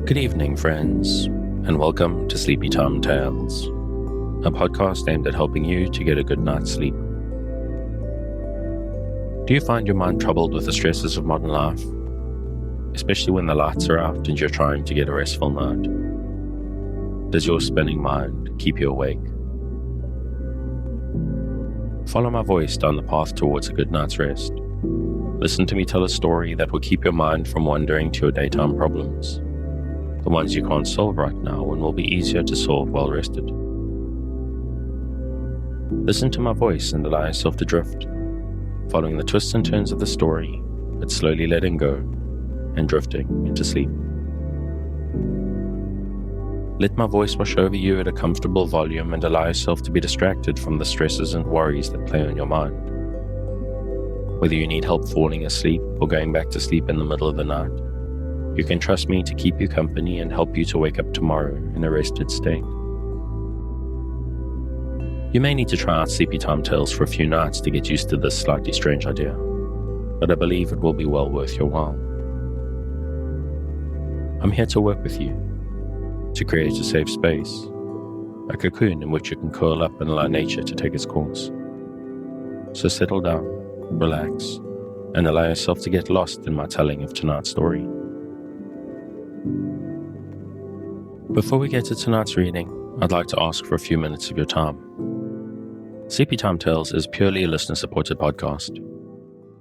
Good evening, friends, and welcome to Sleepy Time Tales, a podcast aimed at helping you to get a good night's sleep. Do you find your mind troubled with the stresses of modern life, especially when the lights are out and you're trying to get a restful night? Does your spinning mind keep you awake? Follow my voice down the path towards a good night's rest. Listen to me tell a story that will keep your mind from wandering to your daytime problems, the ones you can't solve right now and will be easier to solve while rested. Listen to my voice and allow yourself to drift, following the twists and turns of the story, but slowly letting go and drifting into sleep. Let my voice wash over you at a comfortable volume and allow yourself to be distracted from the stresses and worries that play on your mind. Whether you need help falling asleep or going back to sleep in the middle of the night, you can trust me to keep you company and help you to wake up tomorrow in a rested state. You may need to try out Sleepy Time Tales for a few nights to get used to this slightly strange idea, but I believe it will be well worth your while. I'm here to work with you, to create a safe space, a cocoon in which you can curl up and allow nature to take its course. So settle down, relax, and allow yourself to get lost in my telling of tonight's story. Before we get to tonight's reading, I'd like to ask for a few minutes of your time. Sleepy Time Tales is purely a listener-supported podcast.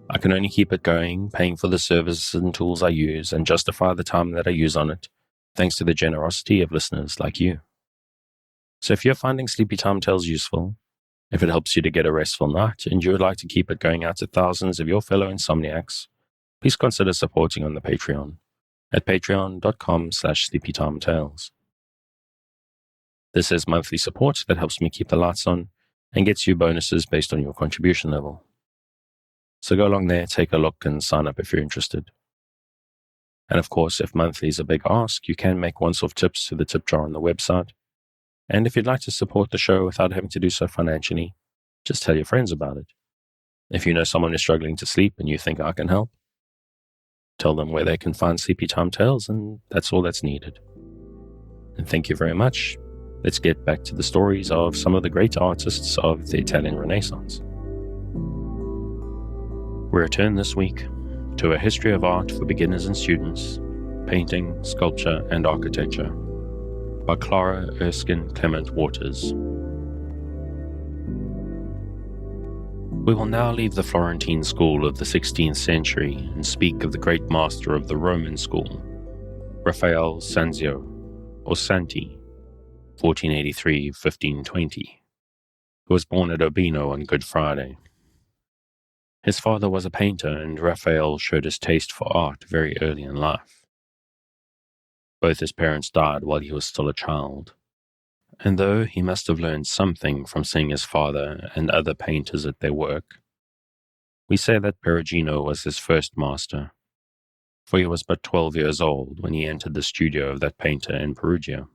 I can only keep it going, paying for the services and tools I use, and justify the time that I use on it, thanks to the generosity of listeners like you. So if you're finding Sleepy Time Tales useful, if it helps you to get a restful night, and you would like to keep it going out to thousands of your fellow insomniacs, please consider supporting on the Patreon at patreon.com/sleepytimetales. This is monthly support that helps me keep the lights on and gets you bonuses based on your contribution level. So go along there, take a look, and sign up if you're interested. And of course, if monthly is a big ask, you can make once-off tips to the tip jar on the website. And if you'd like to support the show without having to do so financially, just tell your friends about it. If you know someone who's struggling to sleep and you think I can help, tell them where they can find Sleepy Time Tales, and that's all that's needed. And thank you very much. Let's get back to the stories of some of the great artists of the Italian Renaissance. We return this week to A History of Art for Beginners and Students, Painting, Sculpture, and Architecture by Clara Erskine Clement Waters. We will now leave the Florentine school of the 16th century and speak of the great master of the Roman school, Raphael Sanzio, or Santi, 1483-1520, who was born at Urbino on Good Friday. His father was a painter, and Raphael showed his taste for art very early in life. Both his parents died while he was still a child, and though he must have learned something from seeing his father and other painters at their work, we say that Perugino was his first master, for he was but 12 years old when he entered the studio of that painter in Perugia.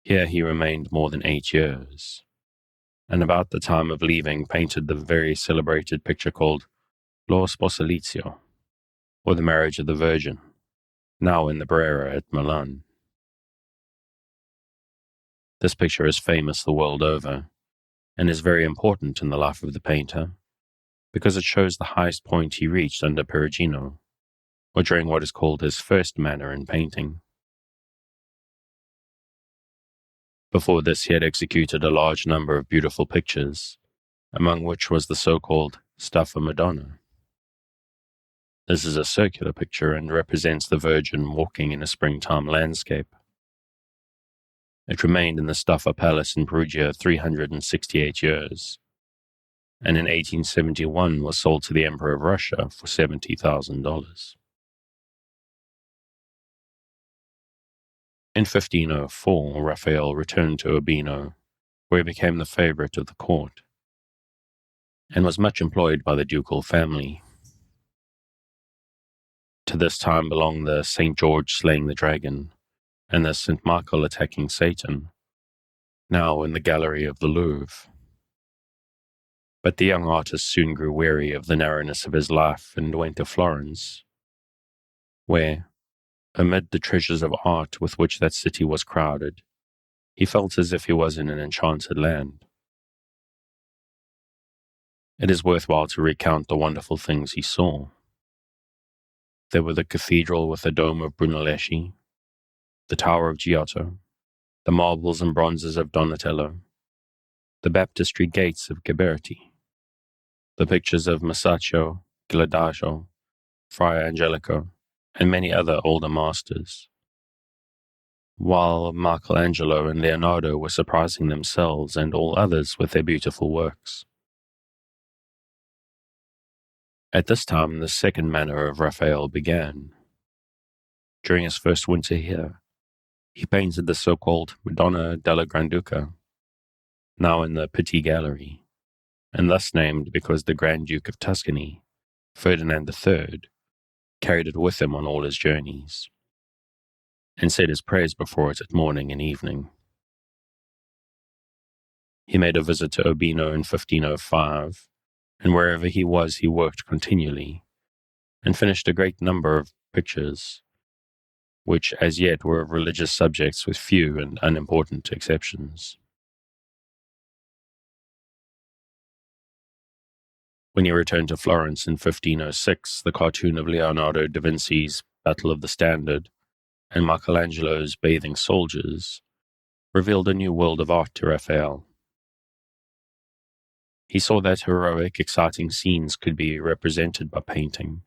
Here he remained more than 8 years, and about the time of leaving painted the very celebrated picture called Lo Sposalizio, or the Marriage of the Virgin, now in the Brera at Milan. This picture is famous the world over, and is very important in the life of the painter, because it shows the highest point he reached under Perugino, or during what is called his first manner in painting. Before this he had executed a large number of beautiful pictures, among which was the so-called Staffa Madonna. This is a circular picture and represents the Virgin walking in a springtime landscape. It remained in the Staffa Palace in Perugia 368 years, and in 1871 was sold to the Emperor of Russia for $70,000. In 1504, Raphael returned to Urbino, where he became the favorite of the court, and was much employed by the ducal family. To this time belong the St. George slaying the dragon, and the St. Michael attacking Satan, now in the gallery of the Louvre. But the young artist soon grew weary of the narrowness of his life and went to Florence, where, Amid the treasures of art with which that city was crowded, he felt as if he was in an enchanted land. It is worthwhile to recount the wonderful things he saw. There were the cathedral with the dome of Brunelleschi, the Tower of Giotto, the marbles and bronzes of Donatello, the baptistry gates of Ghiberti, the pictures of Masaccio, Ghirlandaio, Fra Angelico, and many other older masters, while Michealangelo and Leonardo were surprising themselves and all others with their beautiful works. At this time, the second manner of Raphael began. During his first winter here, he painted the so-called Madonna della Granduca, now in the Pitti Gallery, and thus named because the Grand Duke of Tuscany, Ferdinand III, carried it with him on all his journeys, and said his prayers before it at morning and evening. He made a visit to Urbino in 1505, and wherever he was he worked continually, and finished a great number of pictures, which as yet were of religious subjects with few and unimportant exceptions. When he returned to Florence in 1506, the cartoon of Leonardo da Vinci's Battle of the Standard and Michelangelo's Bathing Soldiers revealed a new world of art to Raphael. He saw that heroic, exciting scenes could be represented by painting,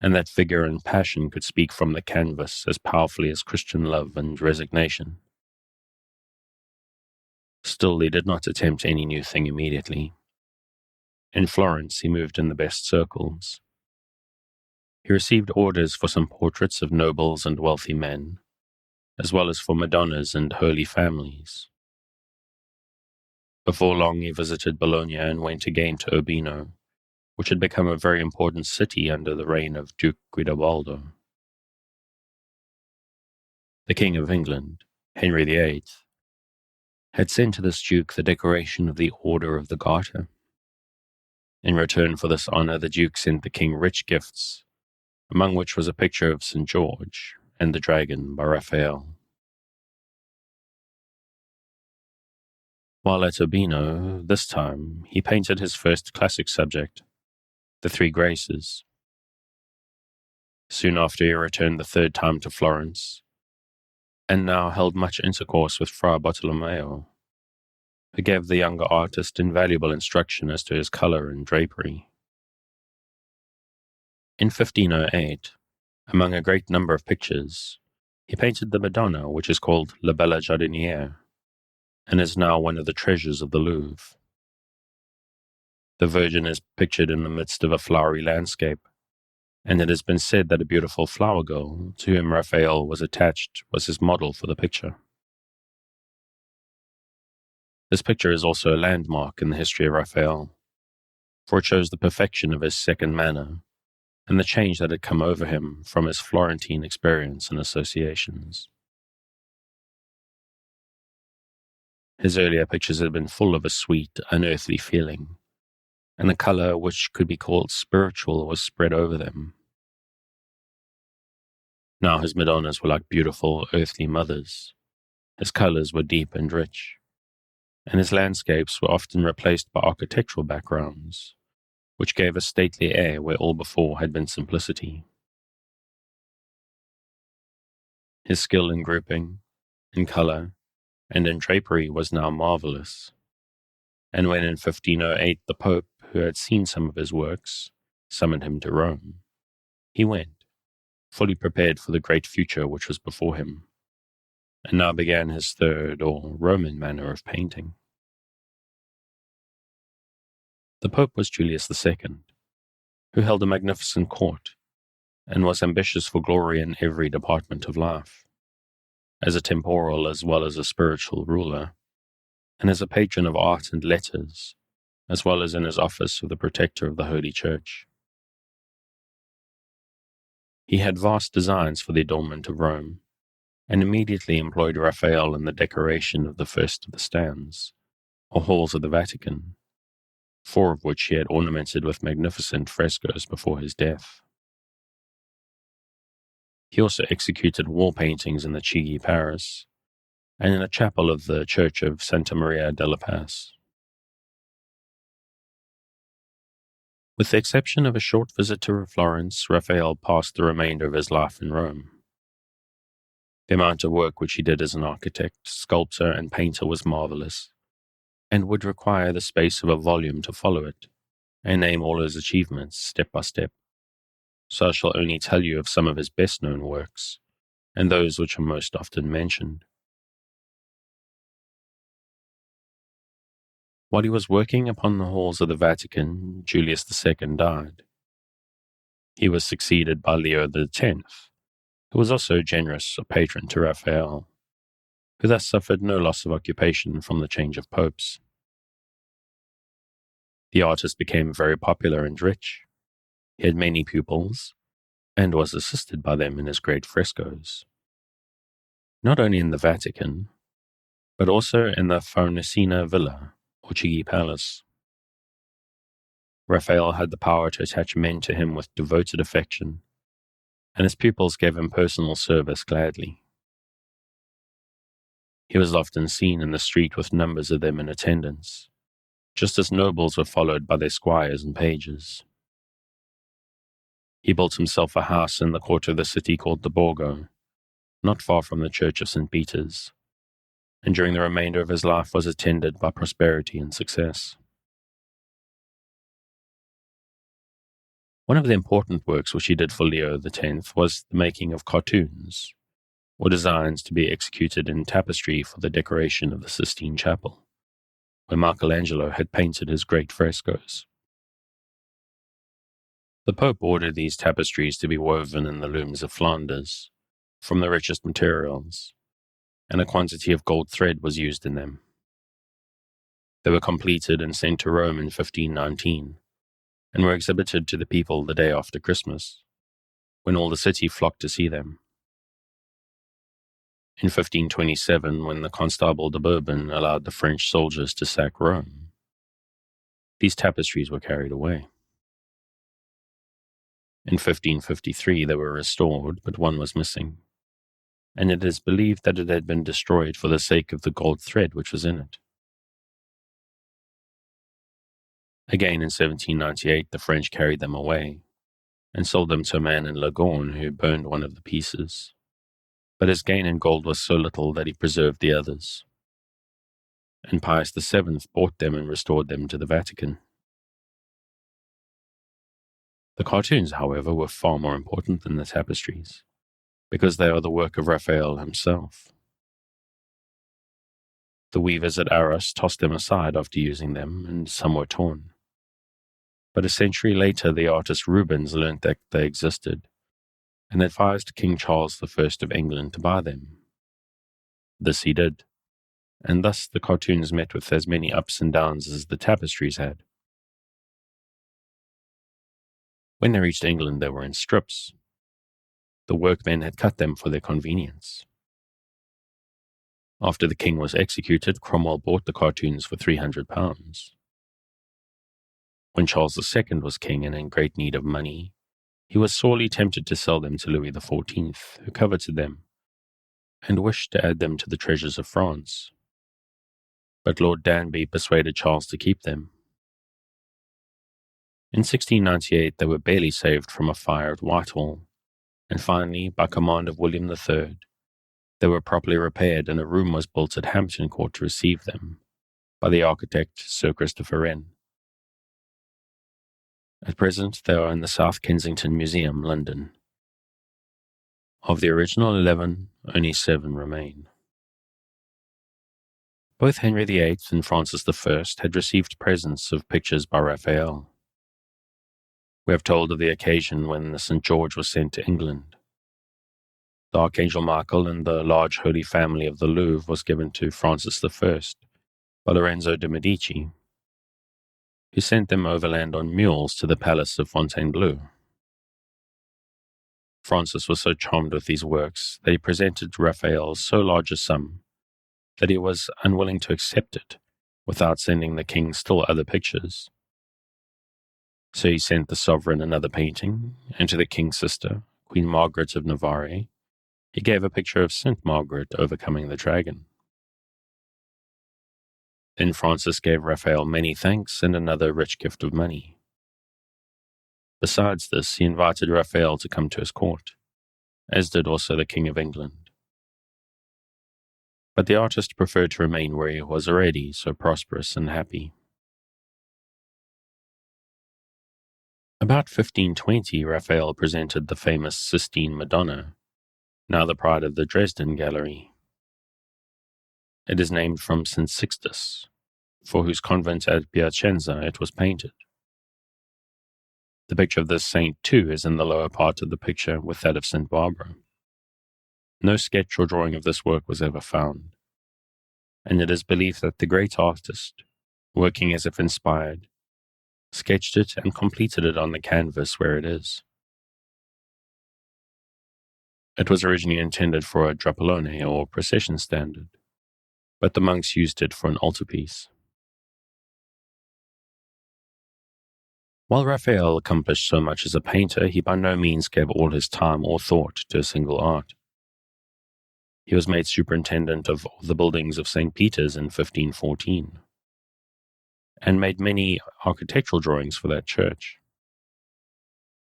and that vigor and passion could speak from the canvas as powerfully as Christian love and resignation. Still, he did not attempt any new thing immediately. In Florence, he moved in the best circles. He received orders for some portraits of nobles and wealthy men, as well as for Madonnas and holy families. Before long, he visited Bologna and went again to Urbino, which had become a very important city under the reign of Duke Guidobaldo. The King of England, Henry VIII, had sent to this duke the decoration of the Order of the Garter. In return for this honor, the duke sent the king rich gifts, among which was a picture of St. George and the Dragon by Raphael. While at Urbino, this time, he painted his first classic subject, the Three Graces. Soon after, he returned the third time to Florence, and now held much intercourse with Fra Bartolomeo, who gave the younger artist invaluable instruction as to his color and drapery. In 1508, among a great number of pictures, he painted the Madonna, which is called La Bella Giardiniera, and is now one of the treasures of the Louvre. The Virgin is pictured in the midst of a flowery landscape, and it has been said that a beautiful flower girl, to whom Raphael was attached, was his model for the picture. This picture is also a landmark in the history of Raphael, for it shows the perfection of his second manner, and the change that had come over him from his Florentine experience and associations. His earlier pictures had been full of a sweet, unearthly feeling, and a color which could be called spiritual was spread over them. Now his Madonnas were like beautiful, earthly mothers. His colors were deep and rich, and his landscapes were often replaced by architectural backgrounds, which gave a stately air where all before had been simplicity. His skill in grouping, in color, and in drapery was now marvelous, and when in 1508 the Pope, who had seen some of his works, summoned him to Rome, he went, fully prepared for the great future which was before him, and now began his third, or Roman manner of painting. The Pope was Julius II, who held a magnificent court, and was ambitious for glory in every department of life, as a temporal as well as a spiritual ruler, and as a patron of art and letters, as well as in his office of the protector of the Holy Church. He had vast designs for the adornment of Rome, and immediately employed Raphael in the decoration of the first of the stands, or halls of the Vatican, 4 of which he had ornamented with magnificent frescoes before his death. He also executed wall paintings in the Chigi, Paris, and in a chapel of the Church of Santa Maria della Paz. With the exception of a short visit to Florence, Raphael passed the remainder of his life in Rome. The amount of work which he did as an architect, sculptor, and painter was marvelous, and would require the space of a volume to follow it, and name all his achievements step by step. So I shall only tell you of some of his best-known works, and those which are most often mentioned. While he was working upon the halls of the Vatican, Julius II died. He was succeeded by Leo X, who was also generous a patron to Raphael, who thus suffered no loss of occupation from the change of popes. The artist became very popular and rich. He had many pupils, and was assisted by them in his great frescoes, not only in the Vatican, but also in the Farnesina Villa, or Chigi Palace. Raphael had the power to attach men to him with devoted affection, and his pupils gave him personal service gladly. He was often seen in the street with numbers of them in attendance, just as nobles were followed by their squires and pages. He built himself a house in the court of the city called the Borgo, not far from the Church of St. Peter's, and during the remainder of his life was attended by prosperity and success. One of the important works which he did for Leo X was the making of cartoons, or designs to be executed in tapestry for the decoration of the Sistine Chapel, where Michealangelo had painted his great frescoes. The Pope ordered these tapestries to be woven in the looms of Flanders, from the richest materials, and a quantity of gold thread was used in them. They were completed and sent to Rome in 1519, and were exhibited to the people the day after Christmas, when all the city flocked to see them. In 1527, when the Constable de Bourbon allowed the French soldiers to sack Rome, these tapestries were carried away. In 1553 they were restored, but one was missing, and it is believed that it had been destroyed for the sake of the gold thread which was in it. Again in 1798 the French carried them away, and sold them to a man in Lagorne who burned one of the pieces, but his gain in gold was so little that he preserved the others, and Pius VII bought them and restored them to the Vatican. The cartoons, however, were far more important than the tapestries, because they are the work of Raphael himself. The weavers at Arras tossed them aside after using them, and some were torn. But a century later, the artist Rubens learnt that they existed, and advised King Charles I of England to buy them. This he did, and thus the cartoons met with as many ups and downs as the tapestries had. When they reached England, they were in strips. The workmen had cut them for their convenience. After the king was executed, Cromwell bought the cartoons for £300. When Charles II was king and in great need of money, he was sorely tempted to sell them to Louis XIV, who coveted them, and wished to add them to the treasures of France. But Lord Danby persuaded Charles to keep them. In 1698 they were barely saved from a fire at Whitehall, and finally, by command of William III, they were properly repaired and a room was built at Hampton Court to receive them, by the architect Sir Christopher Wren. At present they are in the South Kensington Museum, London. Of the original 11, only 7 remain. Both Henry VIII and Francis I had received presents of pictures by Raphael. We have told of the occasion when the St. George was sent to England. The Archangel Michael and the large Holy Family of the Louvre was given to Francis I by Lorenzo de' Medici, who sent them overland on mules to the palace of Fontainebleau. Francis was so charmed with these works that he presented Raphael so large a sum that he was unwilling to accept it without sending the king still other pictures. So he sent the sovereign another painting, and to the king's sister, Queen Margaret of Navarre, he gave a picture of Saint Margaret overcoming the dragon. Then Francis gave Raphael many thanks and another rich gift of money. Besides this, he invited Raphael to come to his court, as did also the King of England. But the artist preferred to remain where he was already so prosperous and happy. About 1520, Raphael presented the famous Sistine Madonna, now the pride of the Dresden Gallery. It is named from St. Sixtus, for whose convent at Piacenza it was painted. The picture of this saint, too, is in the lower part of the picture with that of St. Barbara. No sketch or drawing of this work was ever found, and it is believed that the great artist, working as if inspired, sketched it and completed it on the canvas where it is. It was originally intended for a drapelone or procession standard, but the monks used it for an altarpiece. While Raphael accomplished so much as a painter, he by no means gave all his time or thought to a single art. He was made superintendent of all the buildings of St. Peter's in 1514, and made many architectural drawings for that church.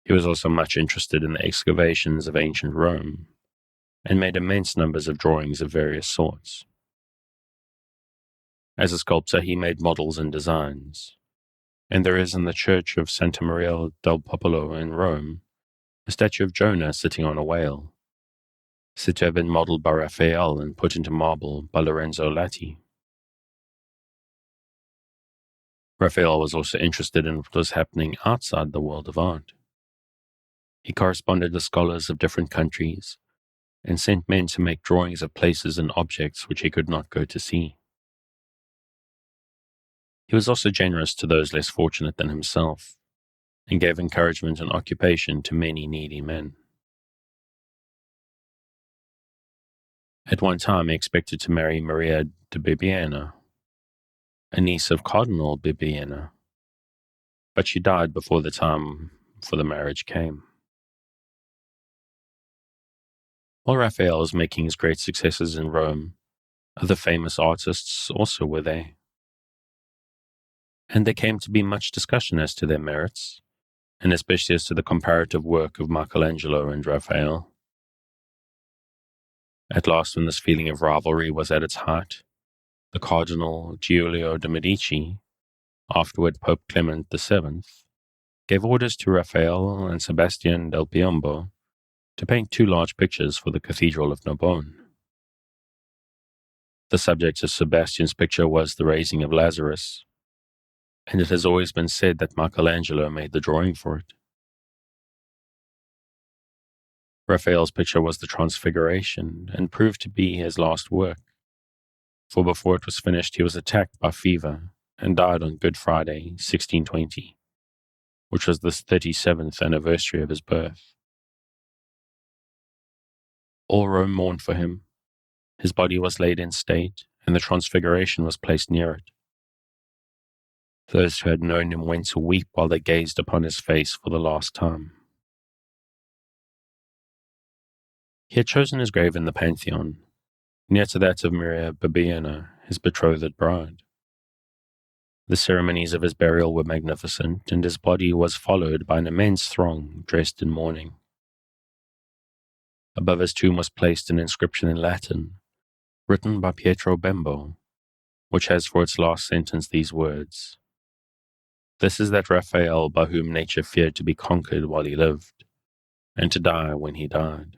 He was also much interested in the excavations of ancient Rome, and made immense numbers of drawings of various sorts. As a sculptor, he made models and designs, and there is in the church of Santa Maria del Popolo in Rome a statue of Jonah sitting on a whale, said to have been modeled by Raphael and put into marble by Lorenzo Latti. Raphael was also interested in what was happening outside the world of art. He corresponded with scholars of different countries and sent men to make drawings of places and objects which he could not go to see. He was also generous to those less fortunate than himself, and gave encouragement and occupation to many needy men. At one time he expected to marry Maria de Bibbiena, a niece of Cardinal Bibbiena, but she died before the time for the marriage came. While Raphael was making his great successes in Rome, other famous artists also were there, and there came to be much discussion as to their merits, and especially as to the comparative work of Michealangelo and Raphael. At last, when this feeling of rivalry was at its height, the Cardinal Giulio de' Medici, afterward Pope Clement VII, gave orders to Raphael and Sebastian del Piombo to paint 2 large pictures for the Cathedral of Narbonne. The subject of Sebastian's picture was the raising of Lazarus, and it has always been said that Michealangelo made the drawing for it. Raphael's picture was the Transfiguration, and proved to be his last work, for before it was finished he was attacked by fever and died on Good Friday, 1620, which was the 37th anniversary of his birth. All Rome mourned for him. His body was laid in state, and the Transfiguration was placed near it. Those who had known him went to weep while they gazed upon his face for the last time. He had chosen his grave in the Pantheon, near to that of Maria Bibbiena, his betrothed bride. The ceremonies of his burial were magnificent, and his body was followed by an immense throng dressed in mourning. Above his tomb was placed an inscription in Latin, written by Pietro Bembo, which has for its last sentence these words: "This is that Raphael by whom nature feared to be conquered while he lived, and to die when he died."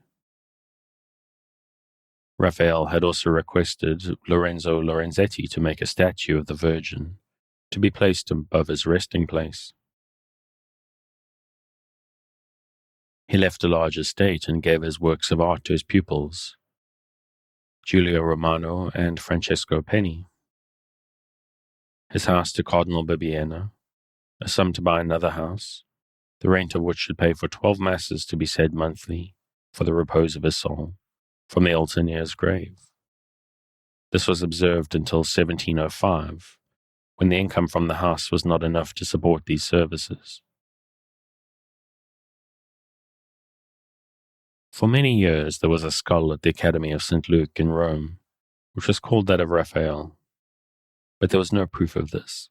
Raphael had also requested Lorenzo Lorenzetti to make a statue of the Virgin, to be placed above his resting place. He left a large estate and gave his works of art to his pupils, Giulio Romano and Francesco Penni. His house to Cardinal Bibbiena, a sum to buy another house, the rent of which should pay for 12 masses to be said monthly, for the repose of his soul, from the altar near his grave. This was observed until 1705, when the income from the house was not enough to support these services. For many years there was a skull at the Academy of St. Luke in Rome, which was called that of Raphael, but there was no proof of this,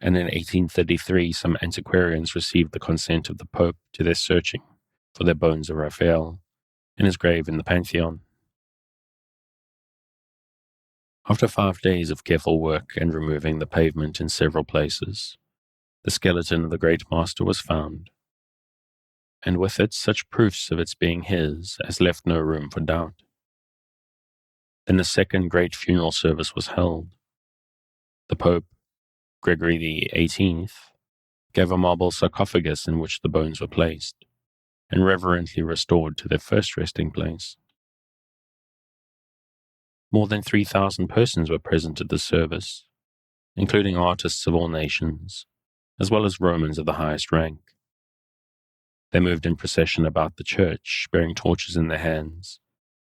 and in 1833 some antiquarians received the consent of the Pope to their searching for the bones of Raphael in his grave in the Pantheon. After 5 days of careful work and removing the pavement in several places, the skeleton of the great master was found, and with it such proofs of its being his as left no room for doubt. Then a second great funeral service was held. The Pope, Gregory XVIII, gave a marble sarcophagus in which the bones were placed, and reverently restored to their first resting place. More than 3,000 persons were present at the service, including artists of all nations, as well as Romans of the highest rank. They moved in procession about the church, bearing torches in their hands,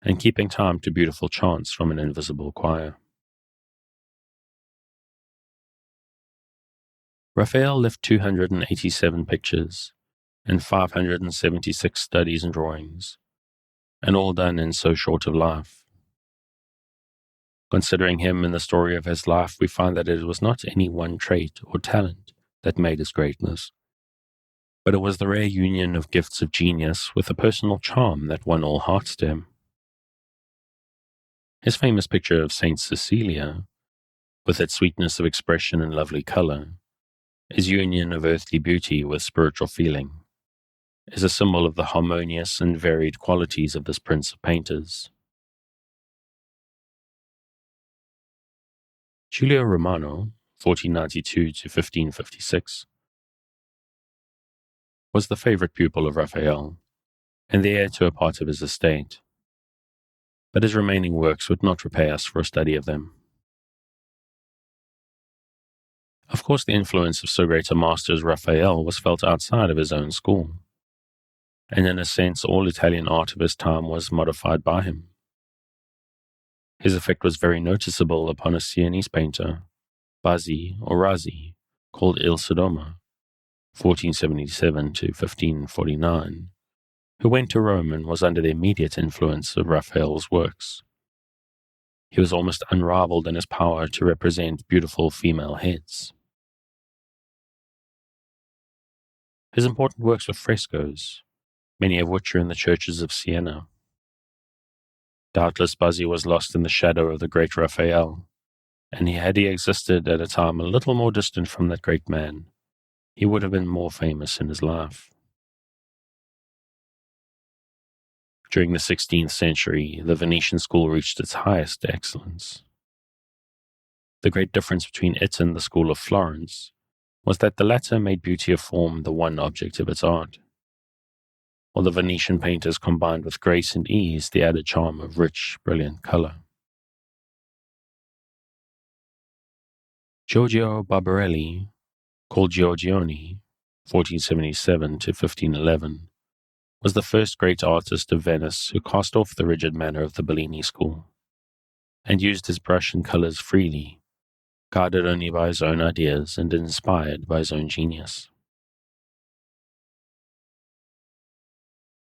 and keeping time to beautiful chants from an invisible choir. Raphael left 287 pictures and 576 studies and drawings, and all done in so short a life. Considering him and the story of his life, we find that it was not any one trait or talent that made his greatness, but it was the rare union of gifts of genius with a personal charm that won all hearts to him. His famous picture of Saint Cecilia, with its sweetness of expression and lovely color, his union of earthly beauty with spiritual feeling, is a symbol of the harmonious and varied qualities of this prince of painters. Giulio Romano, 1492 to 1556, was the favorite pupil of Raphael, and the heir to a part of his estate, but his remaining works would not repay us for a study of them. Of course, the influence of so great a master as Raphael was felt outside of his own school, and in a sense all Italian art of his time was modified by him. His effect was very noticeable upon a Sienese painter, Bazzi or Razzi, called Il Sodoma, 1477 to 1549, who went to Rome and was under the immediate influence of Raphael's works. He was almost unrivaled in his power to represent beautiful female heads. His important works were frescoes, many of which are in the churches of Siena. Doubtless Bazzi was lost in the shadow of the great Raphael, and had he existed at a time a little more distant from that great man, he would have been more famous in his life. During the 16th century, the Venetian school reached its highest excellence. The great difference between it and the school of Florence was that the latter made beauty of form the one object of its art, while the Venetian painters combined with grace and ease the added charm of rich, brilliant color. Giorgio Barbarelli, called Giorgione, 1477 to 1511, was the first great artist of Venice who cast off the rigid manner of the Bellini school, and used his brush and colors freely, guided only by his own ideas and inspired by his own genius.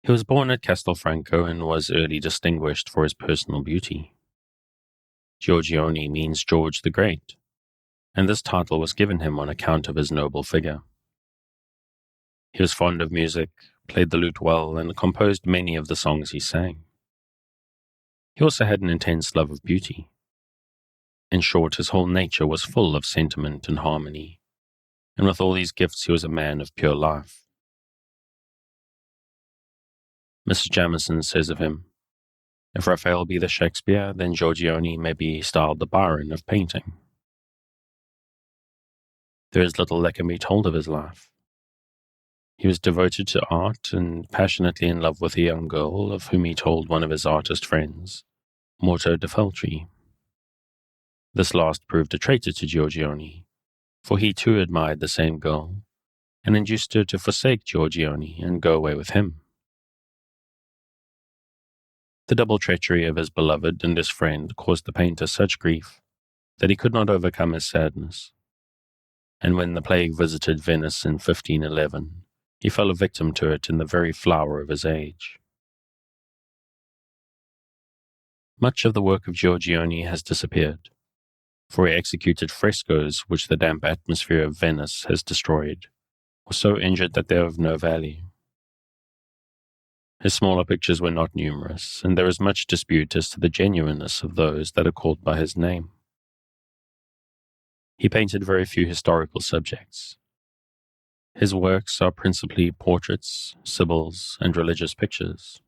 He was born at Castelfranco and was early distinguished for his personal beauty. Giorgione means George the Great, and this title was given him on account of his noble figure. He was fond of music, played the lute well, and composed many of the songs he sang. He also had an intense love of beauty. In short, his whole nature was full of sentiment and harmony, and with all these gifts he was a man of pure life. Mrs. Jamieson says of him, "If Raphael be the Shakespeare, then Giorgione may be styled the Byron of painting." There is little that can be told of his life. He was devoted to art and passionately in love with a young girl of whom he told one of his artist friends, Morto de Feltri. This last proved a traitor to Giorgione, for he too admired the same girl, and induced her to forsake Giorgione and go away with him. The double treachery of his beloved and his friend caused the painter such grief that he could not overcome his sadness, and when the plague visited Venice in 1511, he fell a victim to it in the very flower of his age. Much of the work of Giorgione has disappeared, for he executed frescoes which the damp atmosphere of Venice has destroyed, or so injured that they are of no value. His smaller pictures were not numerous, and there is much dispute as to the genuineness of those that are called by his name. He painted very few historical subjects. His works are principally portraits, sibyls, and religious pictures.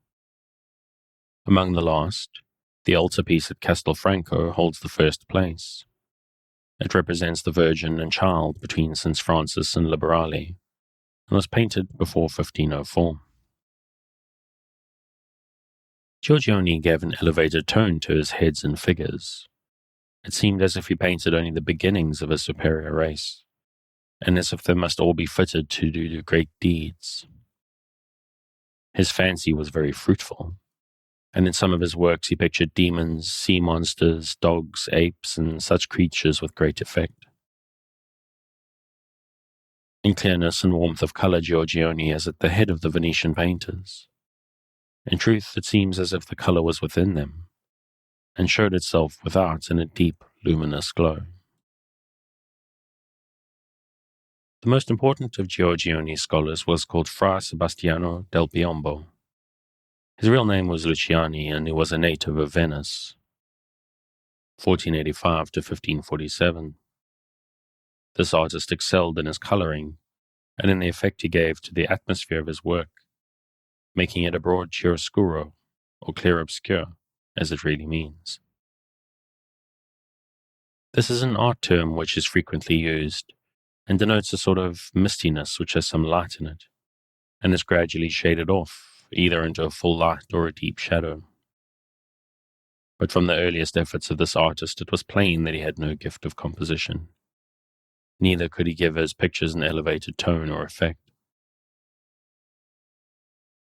Among the last, the altarpiece at Castelfranco holds the first place. It represents the Virgin and Child between St. Francis and Liberale, and was painted before 1504. Giorgione gave an elevated tone to his heads and figures. It seemed as if he painted only the beginnings of a superior race, and as if they must all be fitted to do great deeds. His fancy was very fruitful, and in some of his works he pictured demons, sea monsters, dogs, apes, and such creatures with great effect. In clearness and warmth of colour, Giorgione is at the head of the Venetian painters. In truth, it seems as if the colour was within them, and showed itself without in a deep, luminous glow. The most important of Giorgione's scholars was called Fra Sebastiano del Piombo. His real name was Luciani, and he was a native of Venice, 1485 to 1547. This artist excelled in his colouring, and in the effect he gave to the atmosphere of his work, making it a broad chiaroscuro, or clear obscure, as it really means. This is an art term which is frequently used, and denotes a sort of mistiness which has some light in it, and is gradually shaded off, either into a full light or a deep shadow. But from the earliest efforts of this artist, it was plain that he had no gift of composition. Neither could he give his pictures an elevated tone or effect.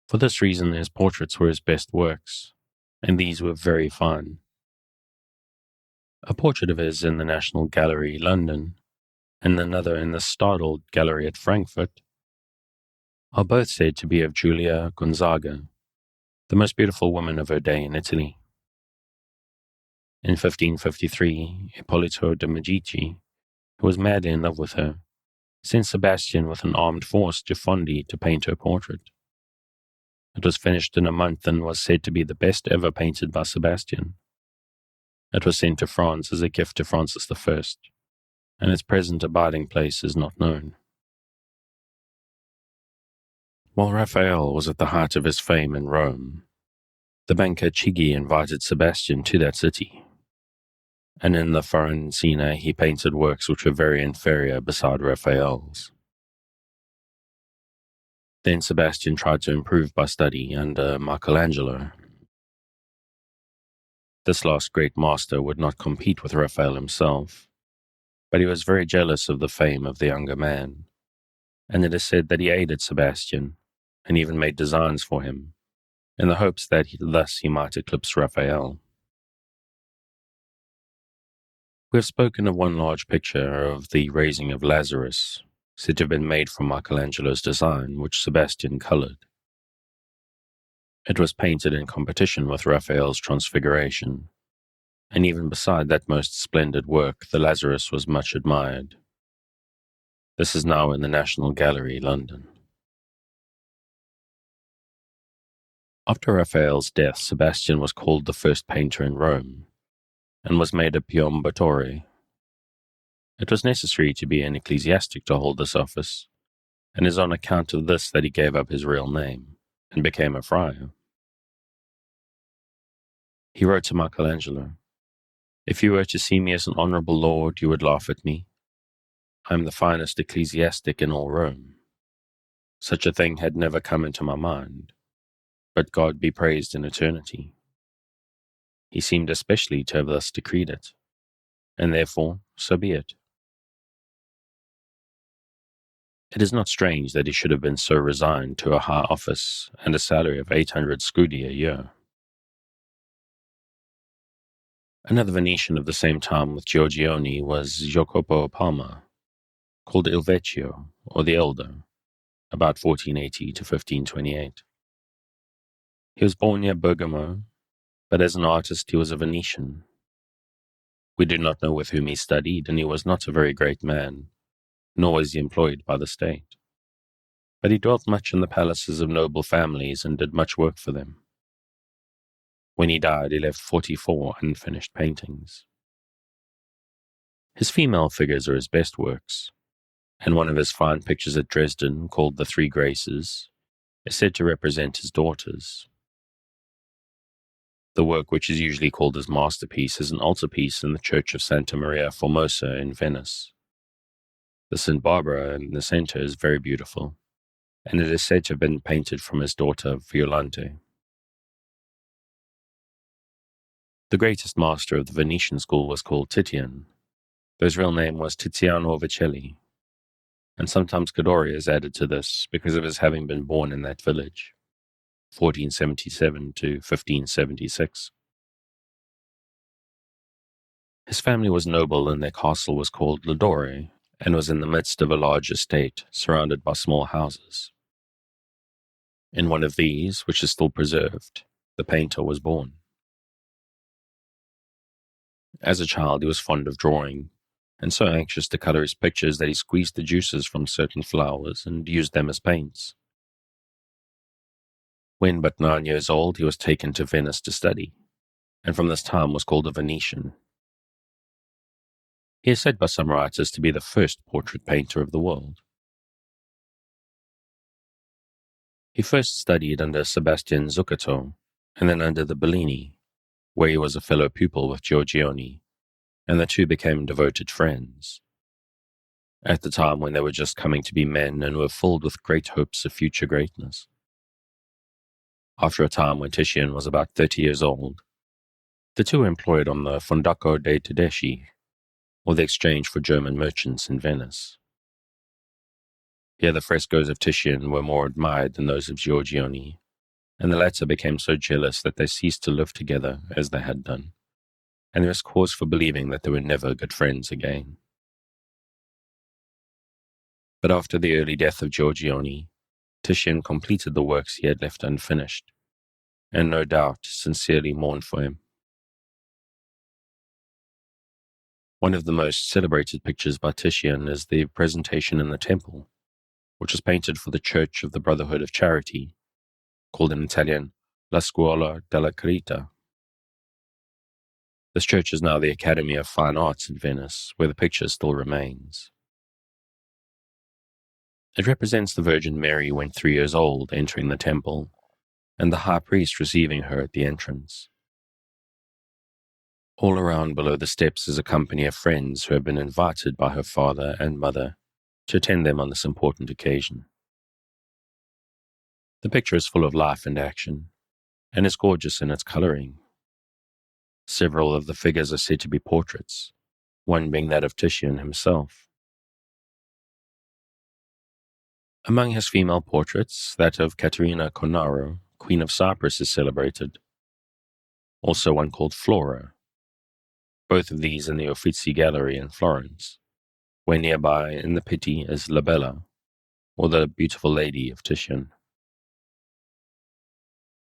For this reason, his portraits were his best works, and these were very fine. A portrait of his in the National Gallery, London, and another in the Startled Gallery at Frankfurt, are both said to be of Giulia Gonzaga, the most beautiful woman of her day in Italy. In 1553, Ippolito de' Medici, who was madly in love with her, sent Sebastian with an armed force to Fondi to paint her portrait. It was finished in a month and was said to be the best ever painted by Sebastian. It was sent to France as a gift to Francis I, and its present abiding place is not known. While Raphael was at the height of his fame in Rome, the banker Chigi invited Sebastian to that city, and in the Fiorentina he painted works which were very inferior beside Raphael's. Then Sebastian tried to improve by study under Michealangelo. This last great master would not compete with Raphael himself, but he was very jealous of the fame of the younger man, and it is said that he aided Sebastian, and even made designs for him, in the hopes that thus he might eclipse Raphael. We have spoken of one large picture of the raising of Lazarus, said to have been made from Michelangelo's design, which Sebastian coloured. It was painted in competition with Raphael's Transfiguration, and even beside that most splendid work, the Lazarus was much admired. This is now in the National Gallery, London. After Raphael's death, Sebastian was called the first painter in Rome, and was made a Piombatore. It was necessary to be an ecclesiastic to hold this office, and it is on account of this that he gave up his real name, and became a friar. He wrote to Michealangelo, "If you were to see me as an honourable lord, you would laugh at me. I am the finest ecclesiastic in all Rome. Such a thing had never come into my mind, but God be praised in eternity. He seemed especially to have thus decreed it, and therefore so be it." It is not strange that he should have been so resigned to a high office and a salary of 800 scudi a year. Another Venetian of the same time with Giorgione was Jacopo Palma, called Il Vecchio, or the Elder, about 1480 to 1528. He was born near Bergamo, but as an artist he was a Venetian. We do not know with whom he studied, and he was not a very great man, nor was he employed by the state. But he dwelt much in the palaces of noble families and did much work for them. When he died, he left 44 unfinished paintings. His female figures are his best works, and one of his fine pictures at Dresden, called The Three Graces, is said to represent his daughters. The work, which is usually called his masterpiece, is an altarpiece in the Church of Santa Maria Formosa in Venice. The St. Barbara in the center is very beautiful, and it is said to have been painted from his daughter Violante. The greatest master of the Venetian school was called Titian, though his real name was Tiziano Vicelli, and sometimes Cadore is added to this because of his having been born in that village, 1477 to 1576. His family was noble, and their castle was called Lodore, and was in the midst of a large estate, surrounded by small houses. In one of these, which is still preserved, the painter was born. As a child, he was fond of drawing, and so anxious to color his pictures that he squeezed the juices from certain flowers and used them as paints. When but 9 years old, he was taken to Venice to study, and from this time was called a Venetian. He is said by some writers to be the first portrait painter of the world. He first studied under Sebastian Zuccato, and then under the Bellini, where he was a fellow pupil with Giorgione, and the two became devoted friends. At the time when they were just coming to be men and were filled with great hopes of future greatness. After a time when Titian was about 30 years old, the two were employed on the Fondaco dei Tedeschi, or the exchange for German merchants in Venice. Here the frescoes of Titian were more admired than those of Giorgione, and the latter became so jealous that they ceased to live together as they had done, and there is cause for believing that they were never good friends again. But after the early death of Giorgione, Titian completed the works he had left unfinished, and no doubt sincerely mourned for him. One of the most celebrated pictures by Titian is the Presentation in the Temple, which was painted for the Church of the Brotherhood of Charity, called in Italian La Scuola della Carità. This church is now the Academy of Fine Arts in Venice, where the picture still remains. It represents the Virgin Mary when 3 years old, entering the temple, and the high priest receiving her at the entrance. All around below the steps is a company of friends who have been invited by her father and mother to attend them on this important occasion. The picture is full of life and action, and is gorgeous in its coloring. Several of the figures are said to be portraits, one being that of Titian himself. Among his female portraits, that of Caterina Cornaro, Queen of Cyprus, is celebrated. Also one called Flora. Both of these in the Uffizi Gallery in Florence, where nearby in the Pitti is La Bella, or the Beautiful Lady of Titian.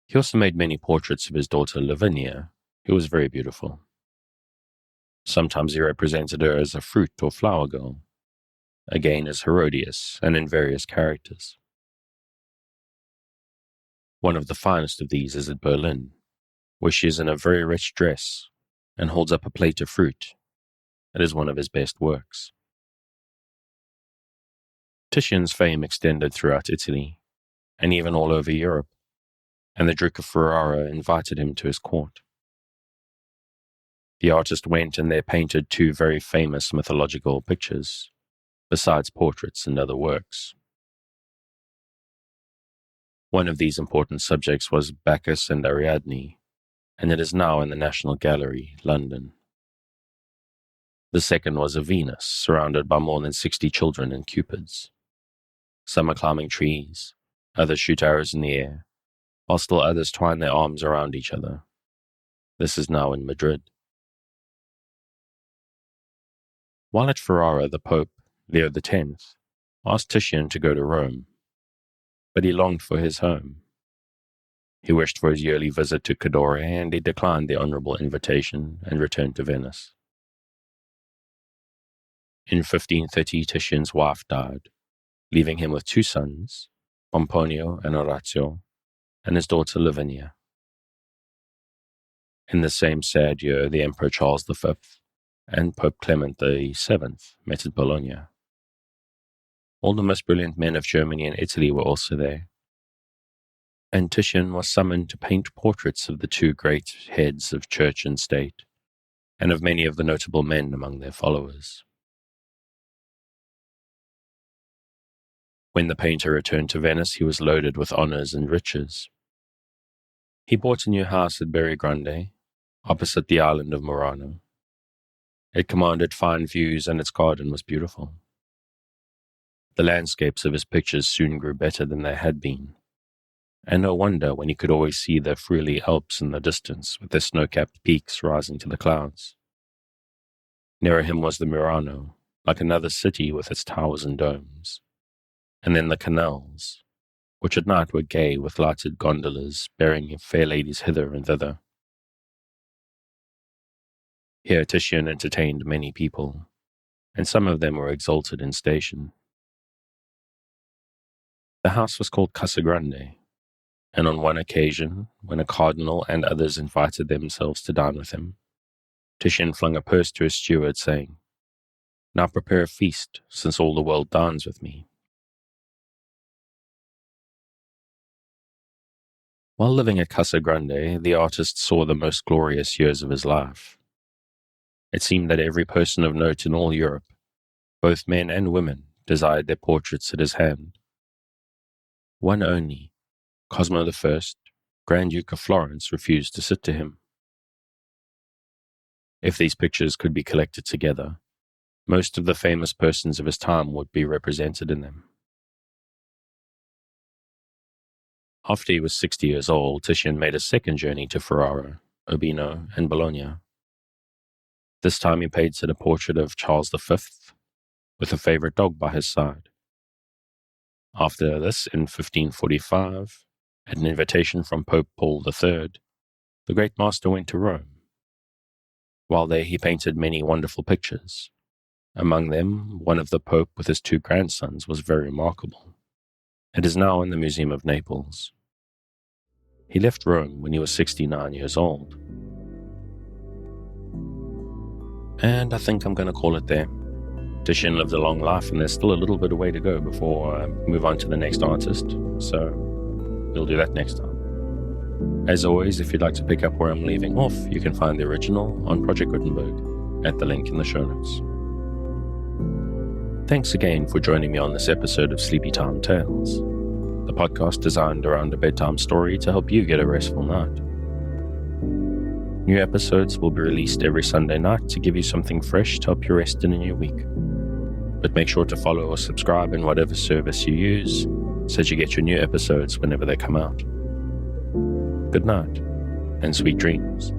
He also made many portraits of his daughter Lavinia, who was very beautiful. Sometimes he represented her as a fruit or flower girl, again as Herodias, and in various characters. One of the finest of these is at Berlin, where she is in a very rich dress and holds up a plate of fruit. It is one of his best works. Titian's fame extended throughout Italy, and even all over Europe, and the Duke of Ferrara invited him to his court. The artist went and there painted 2 very famous mythological pictures, besides portraits and other works. One of these important subjects was Bacchus and Ariadne, and it is now in the National Gallery, London. The second was a Venus, surrounded by more than 60 children and cupids. Some are climbing trees, others shoot arrows in the air, while still others twine their arms around each other. This is now in Madrid. While at Ferrara, the Pope, Leo X, asked Titian to go to Rome, but he longed for his home. He wished for his yearly visit to Cadore, and he declined the honourable invitation and returned to Venice. In 1530, Titian's wife died, leaving him with 2 sons, Pomponio and Orazio, and his daughter Lavinia. In the same sad year, the Emperor Charles V and Pope Clement VII met at Bologna. All the most brilliant men of Germany and Italy were also there, and Titian was summoned to paint portraits of the 2 great heads of church and state, and of many of the notable men among their followers. When the painter returned to Venice, he was loaded with honours and riches. He bought a new house at Berry Grande, opposite the island of Murano. It commanded fine views, and its garden was beautiful. The landscapes of his pictures soon grew better than they had been, and no wonder when he could always see the Friuli Alps in the distance, with their snow-capped peaks rising to the clouds. Near him was the Murano, like another city with its towers and domes, and then the canals, which at night were gay with lighted gondolas bearing fair ladies hither and thither. Here Titian entertained many people, and some of them were exalted in station. The house was called Casa Grande, and on one occasion, when a cardinal and others invited themselves to dine with him, Titian flung a purse to his steward, saying, "Now prepare a feast, since all the world dines with me." While living at Casa Grande, the artist saw the most glorious years of his life. It seemed that every person of note in all Europe, both men and women, desired their portraits at his hand. One only, Cosmo I, Grand Duke of Florence, refused to sit to him. If these pictures could be collected together, most of the famous persons of his time would be represented in them. After he was 60 years old, Titian made a second journey to Ferrara, Urbino, and Bologna. This time he painted a portrait of Charles V, with a favourite dog by his side. After this, in 1545, at an invitation from Pope Paul III, the great master went to Rome. While there he painted many wonderful pictures. Among them, one of the Pope with his 2 grandsons was very remarkable. It is now in the Museum of Naples. He left Rome when he was 69 years old. And I think I'm going to call it there. Titian lived a long life, and there's still a little bit of way to go before I move on to the next artist, so we'll do that next time. As always, if you'd like to pick up where I'm leaving off, you can find the original on Project Gutenberg at the link in the show notes. Thanks again for joining me on this episode of Sleepy Time Tales, the podcast designed around a bedtime story to help you get a restful night. New episodes will be released every Sunday night to give you something fresh to help you rest in a new week. But make sure to follow or subscribe in whatever service you use so that you get your new episodes whenever they come out. Good night, and sweet dreams.